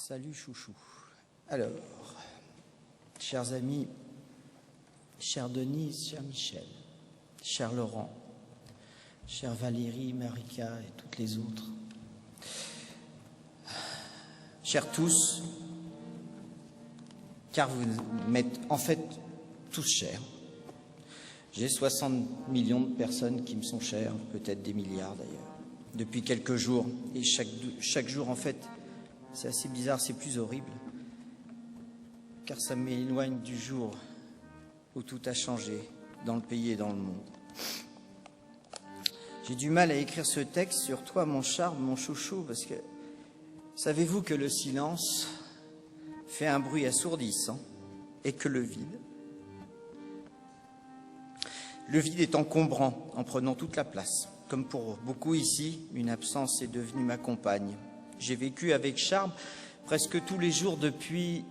Salut chouchou. Alors, chers amis, chère Denise, cher Michel, cher Laurent, chère Valérie, Marika et toutes les autres, chers tous, car vous m'êtes en fait tous chers. J'ai 60 millions de personnes qui me sont chères, peut-être des milliards d'ailleurs, depuis quelques jours. Et chaque jour, en fait, c'est assez bizarre, c'est plus horrible, car ça m'éloigne du jour où tout a changé dans le pays et dans le monde. J'ai du mal à écrire ce texte sur toi, mon charme, mon chouchou, parce que savez-vous que le silence fait un bruit assourdissant et que le vide est encombrant en prenant toute la place. Comme pour beaucoup ici, une absence est devenue ma compagne. J'ai vécu avec Charles presque tous les jours depuis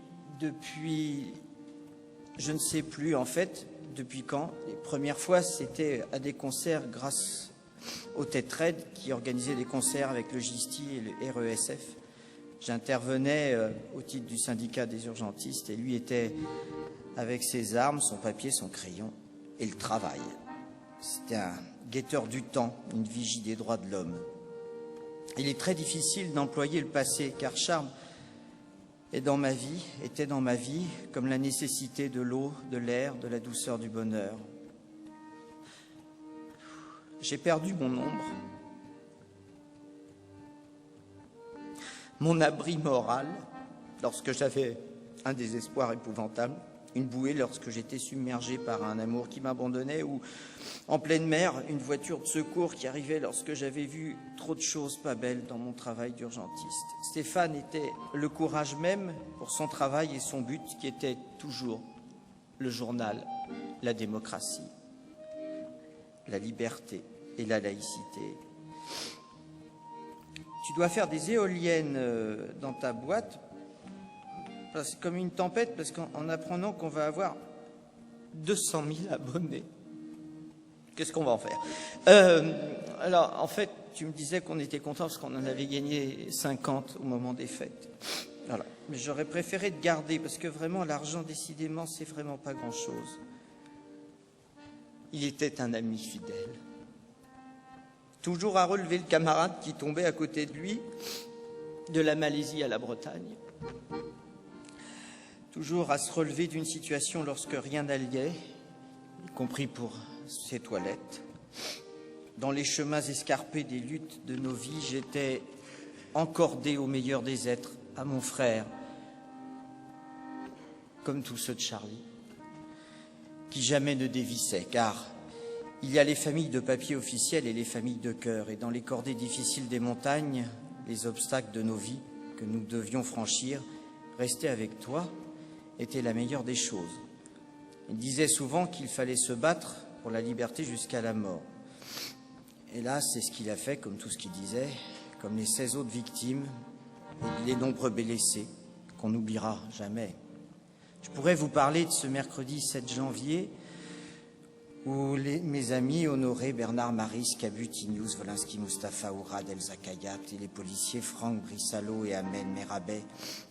je ne sais plus en fait depuis quand. Les premières fois, c'était à des concerts grâce au TETRED qui organisait des concerts avec le GISTI et le RESF. J'intervenais au titre du syndicat des urgentistes et lui était avec ses armes, son papier, son crayon et le travail. C'était un guetteur du temps, une vigie des droits de l'homme. Il est très difficile d'employer le passé, car Charles était dans ma vie, comme la nécessité de l'eau, de l'air, de la douceur du bonheur. J'ai perdu mon ombre, mon abri moral, lorsque j'avais un désespoir épouvantable, une bouée lorsque j'étais submergé par un amour qui m'abandonnait, ou en pleine mer, une voiture de secours qui arrivait lorsque j'avais vu trop de choses pas belles dans mon travail d'urgentiste. Stéphane était le courage même pour son travail et son but qui était toujours le journal, la démocratie, la liberté et la laïcité. Tu dois faire des éoliennes dans ta boîte. C'est comme une tempête, parce qu'en apprenant qu'on va avoir 200 000 abonnés, qu'est-ce qu'on va en faire? Alors, en fait, tu me disais qu'on était content parce qu'on en avait gagné 50 au moment des fêtes. Voilà. Mais j'aurais préféré te garder, parce que vraiment, l'argent, décidément, c'est vraiment pas grand-chose. Il était un ami fidèle. Toujours à relever le camarade qui tombait à côté de lui, de la Malaisie à la Bretagne. Toujours à se relever d'une situation lorsque rien n'alliait, y compris pour ses toilettes. Dans les chemins escarpés des luttes de nos vies, j'étais encordé au meilleur des êtres, à mon frère, comme tous ceux de Charlie, qui jamais ne dévissaient, car il y a les familles de papier officiel et les familles de cœur, et dans les cordées difficiles des montagnes, les obstacles de nos vies que nous devions franchir, rester avec toi était la meilleure des choses. Il disait souvent qu'il fallait se battre pour la liberté jusqu'à la mort. Et là, c'est ce qu'il a fait, comme tout ce qu'il disait, comme les 16 autres victimes et les nombreux blessés qu'on n'oubliera jamais. Je pourrais vous parler de ce mercredi 7 janvier où mes amis honorés Bernard Maris, Cabut, Ignous, Volinsky, Mustapha, Ourad, Elsa Kayat et les policiers Franck Brissalo et Ahmed Merabet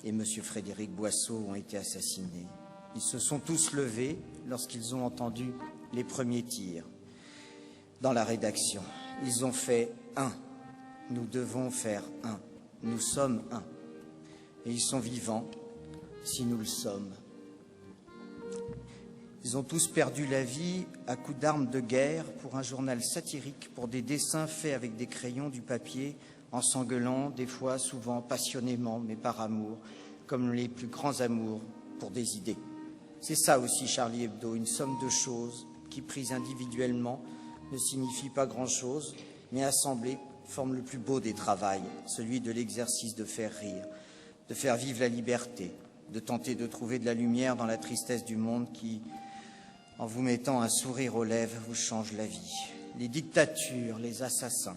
et M. Frédéric Boisseau ont été assassinés. Ils se sont tous levés lorsqu'ils ont entendu les premiers tirs. Dans la rédaction, ils ont fait un. Nous devons faire un. Nous sommes un. Et ils sont vivants si nous le sommes. Ils ont tous perdu la vie à coups d'armes de guerre pour un journal satirique, pour des dessins faits avec des crayons, du papier, ensanglant, des fois, souvent, passionnément, mais par amour, comme les plus grands amours pour des idées. C'est ça aussi Charlie Hebdo, une somme de choses qui, prises individuellement, ne signifient pas grand-chose, mais assemblées forment le plus beau des travails, celui de l'exercice de faire rire, de faire vivre la liberté, de tenter de trouver de la lumière dans la tristesse du monde qui, en vous mettant un sourire aux lèvres, vous change la vie. Les dictatures, les assassins,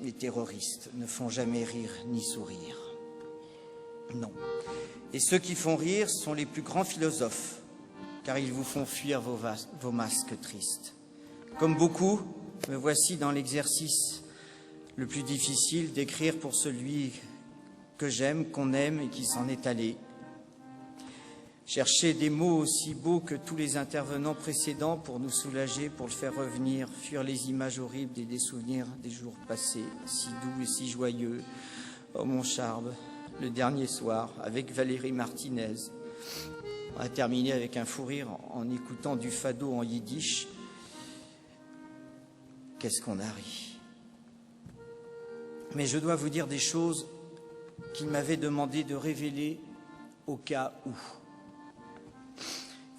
les terroristes ne font jamais rire ni sourire. Non. Et ceux qui font rire sont les plus grands philosophes, car ils vous font fuir vos masques tristes. Comme beaucoup, me voici dans l'exercice le plus difficile d'écrire pour celui que j'aime, qu'on aime et qui s'en est allé. Chercher des mots aussi beaux que tous les intervenants précédents pour nous soulager, pour le faire revenir, fuir les images horribles et des souvenirs des jours passés, si doux et si joyeux. Oh mon Charb, le dernier soir, avec Valérie Martinez. On a terminé avec un fou rire en écoutant du fado en yiddish. Qu'est-ce qu'on a ri. Mais je dois vous dire des choses qu'il m'avait demandé de révéler au cas où.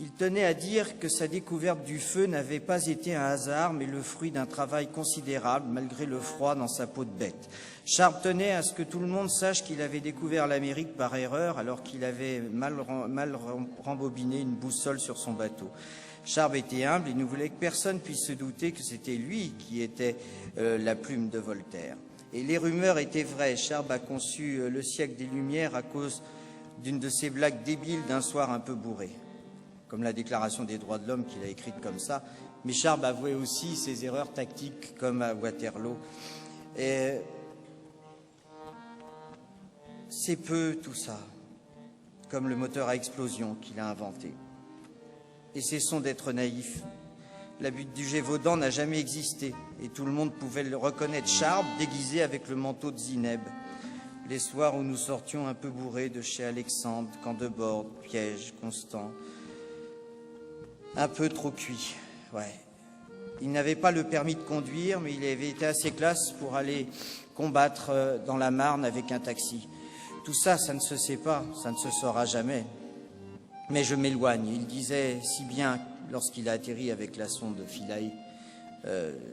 Il tenait à dire que sa découverte du feu n'avait pas été un hasard, mais le fruit d'un travail considérable, malgré le froid dans sa peau de bête. Charb tenait à ce que tout le monde sache qu'il avait découvert l'Amérique par erreur, alors qu'il avait mal rembobiné une boussole sur son bateau. Charb était humble et ne voulait que personne puisse se douter que c'était lui qui était la plume de Voltaire. Et les rumeurs étaient vraies. Charb a conçu le siècle des Lumières à cause d'une de ces blagues débiles d'un soir un peu bourré, comme la Déclaration des droits de l'homme qu'il a écrite comme ça. Mais Charb avouait aussi ses erreurs tactiques, comme à Waterloo. Et c'est peu tout ça, comme le moteur à explosion qu'il a inventé. Et cessons d'être naïfs. La butte du Gévaudan n'a jamais existé, et tout le monde pouvait le reconnaître. Charb déguisé avec le manteau de Zineb. Les soirs où nous sortions un peu bourrés de chez Alexandre, camp de bord, piège, Constant. Un peu trop cuit, ouais. Il n'avait pas le permis de conduire, mais il avait été assez classe pour aller combattre dans la Marne avec un taxi. Tout ça, ça ne se sait pas, ça ne se saura jamais. Mais je m'éloigne. Il disait si bien lorsqu'il a atterri avec la sonde Philae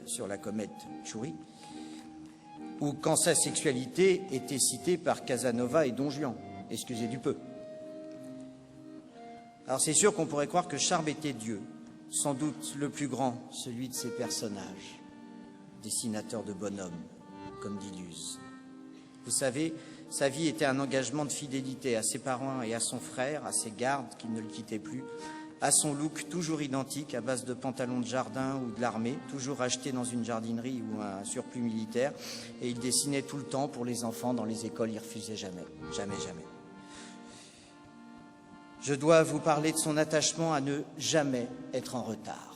sur la comète Chury, ou quand sa sexualité était citée par Casanova et Don Juan. Excusez du peu. Alors c'est sûr qu'on pourrait croire que Charb était Dieu, sans doute le plus grand, celui de ses personnages, dessinateur de bonhommes, comme dit Luz. Vous savez, sa vie était un engagement de fidélité à ses parents et à son frère, à ses gardes qui ne le quittaient plus, à son look toujours identique à base de pantalons de jardin ou de l'armée, toujours acheté dans une jardinerie ou un surplus militaire. Et il dessinait tout le temps pour les enfants dans les écoles, il refusait jamais, jamais, jamais. Je dois vous parler de son attachement à ne jamais être en retard.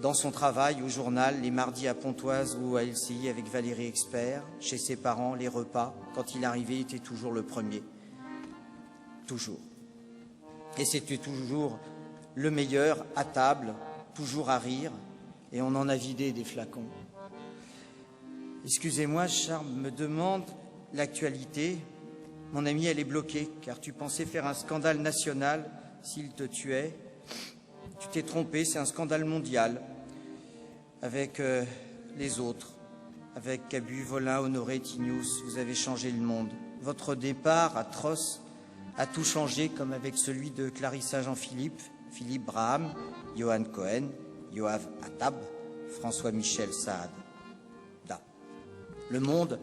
Dans son travail, au journal, les mardis à Pontoise ou à LCI avec Valérie Expert, chez ses parents, les repas, quand il arrivait, il était toujours le premier. Toujours. Et c'était toujours le meilleur à table, toujours à rire, et on en a vidé des flacons. Excusez-moi, Charb me demande l'actualité. Mon ami, elle est bloquée, car tu pensais faire un scandale national s'il te tuait. Tu t'es trompé, c'est un scandale mondial, avec les autres, avec Cabu, Volin, Honoré, Tignous. Vous avez changé le monde. Votre départ atroce a tout changé, comme avec celui de Clarissa Jean-Philippe, Philippe Braham, Johan Cohen, Yoav Attab, François-Michel Saad. Le monde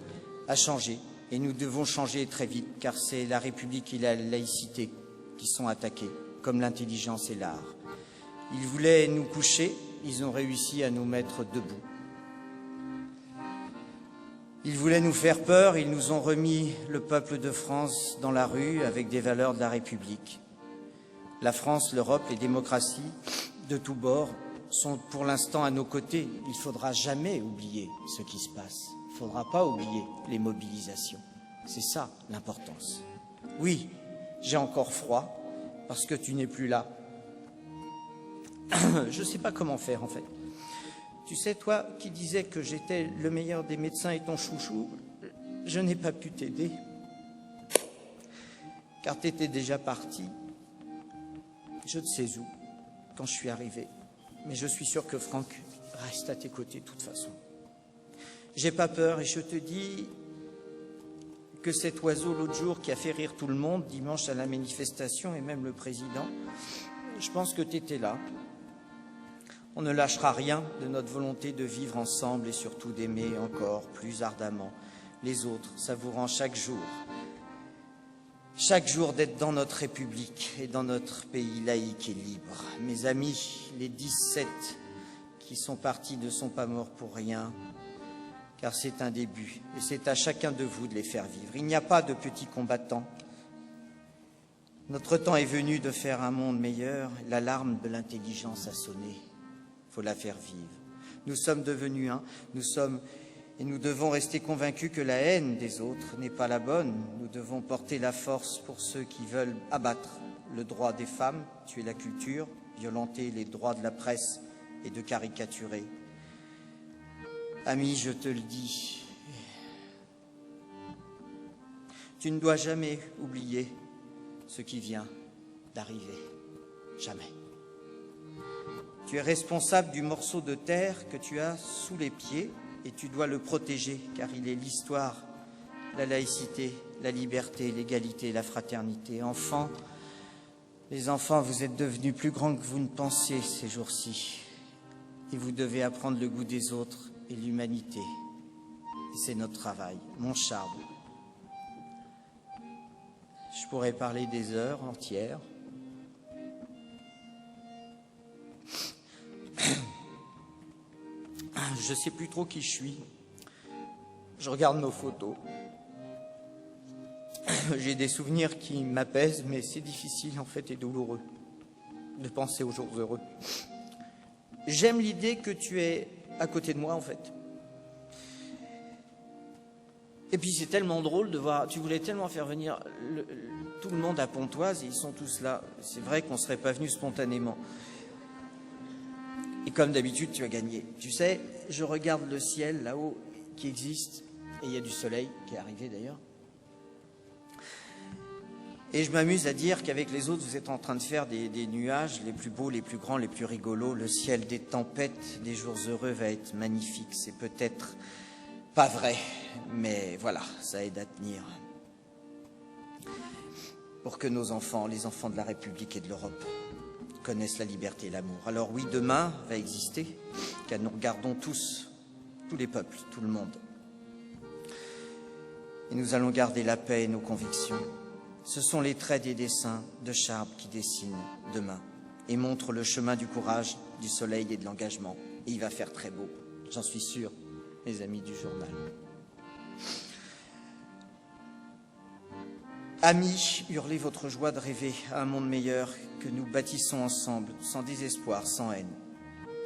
a changé et nous devons changer très vite, car c'est la République et la laïcité qui sont attaquées, comme l'intelligence et l'art. Ils voulaient nous coucher, ils ont réussi à nous mettre debout. Ils voulaient nous faire peur, ils nous ont remis le peuple de France dans la rue avec des valeurs de la République. La France, l'Europe, les démocraties de tous bords sont pour l'instant à nos côtés. Il ne faudra jamais oublier ce qui se passe. Il ne faudra pas oublier les mobilisations. C'est ça l'importance. Oui, j'ai encore froid parce que tu n'es plus là. Je ne sais pas comment faire en fait. Tu sais, toi qui disais que j'étais le meilleur des médecins et ton chouchou, je n'ai pas pu t'aider. Car tu étais déjà parti. Je ne sais où, quand je suis arrivé. Mais je suis sûr que Franck reste à tes côtés de toute façon. J'ai pas peur et je te dis que cet oiseau l'autre jour qui a fait rire tout le monde dimanche à la manifestation et même le président, je pense que tu étais là. On ne lâchera rien de notre volonté de vivre ensemble et surtout d'aimer encore plus ardemment les autres, savourant chaque jour d'être dans notre République et dans notre pays laïque et libre. Mes amis, les 17 qui sont partis ne sont pas morts pour rien. car c'est un début, et c'est à chacun de vous de les faire vivre. Il n'y a pas de petits combattants. Notre temps est venu de faire un monde meilleur. L'alarme de l'intelligence a sonné. Il faut la faire vivre. Nous sommes devenus un, et nous devons rester convaincus que la haine des autres n'est pas la bonne. Nous devons porter la force pour ceux qui veulent abattre le droit des femmes, tuer la culture, violenter les droits de la presse et de caricaturer. Ami, je te le dis, tu ne dois jamais oublier ce qui vient d'arriver. Jamais. Tu es responsable du morceau de terre que tu as sous les pieds et tu dois le protéger, car il est l'histoire, la laïcité, la liberté, l'égalité, la fraternité. Enfants, les enfants, vous êtes devenus plus grands que vous ne pensiez ces jours-ci. Et vous devez apprendre le goût des autres et l'humanité. Et c'est notre travail. Mon Charles, je pourrais parler des heures entières. Je ne sais plus trop qui je suis. Je regarde nos photos. J'ai des souvenirs qui m'apaisent, mais c'est difficile en fait et douloureux de penser aux jours heureux. J'aime l'idée que tu es à côté de moi en fait. Et puis c'est tellement drôle de voir, tu voulais tellement faire venir tout le monde à Pontoise et ils sont tous là. C'est vrai qu'on ne serait pas venu spontanément. Et comme d'habitude, tu as gagné. Tu sais, je regarde le ciel là-haut qui existe, et il y a du soleil qui est arrivé d'ailleurs. Et je m'amuse à dire qu'avec les autres, vous êtes en train de faire des nuages, les plus beaux, les plus grands, les plus rigolos. Le ciel des tempêtes, des jours heureux va être magnifique. C'est peut-être pas vrai, mais voilà, ça aide à tenir. Pour que nos enfants, les enfants de la République et de l'Europe, connaissent la liberté et l'amour. Alors oui, demain va exister, car nous regardons tous les peuples, tout le monde. Et nous allons garder la paix et nos convictions. Ce sont les traits des dessins de Charb qui dessinent demain et montrent le chemin du courage, du soleil et de l'engagement. Et il va faire très beau, j'en suis sûr, les amis du journal. Amis, hurlez votre joie de rêver à un monde meilleur que nous bâtissons ensemble, sans désespoir, sans haine,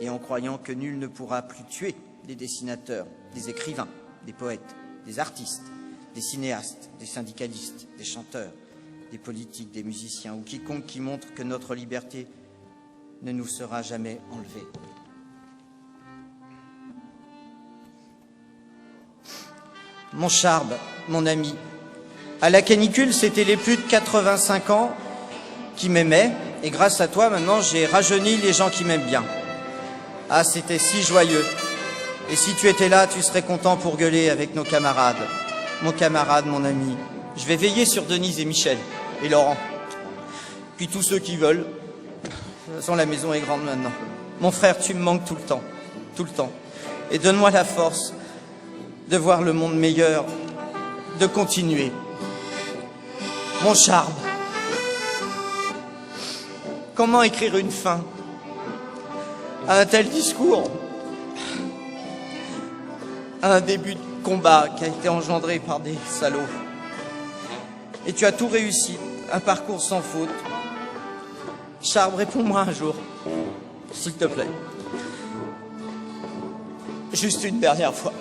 et en croyant que nul ne pourra plus tuer des dessinateurs, des écrivains, des poètes, des artistes, des cinéastes, des syndicalistes, des chanteurs, des politiques, des musiciens, ou quiconque qui montre que notre liberté ne nous sera jamais enlevée. Mon Charb, mon ami, à la canicule, c'était les plus de 85 ans qui m'aimaient, et grâce à toi, maintenant, j'ai rajeuni les gens qui m'aiment bien. Ah, c'était si joyeux. Et si tu étais là, tu serais content pour gueuler avec nos camarades. Mon camarade, mon ami. Je vais veiller sur Denise et Michel, et Laurent. Puis tous ceux qui veulent. De toute façon, la maison est grande maintenant. Mon frère, tu me manques tout le temps. Tout le temps. Et donne-moi la force de voir le monde meilleur, de continuer. Mon Charb, comment écrire une fin à un tel discours, à un début de combat qui a été engendré par des salauds? Et tu as tout réussi, un parcours sans faute. Charb, réponds-moi un jour, s'il te plaît. Juste une dernière fois.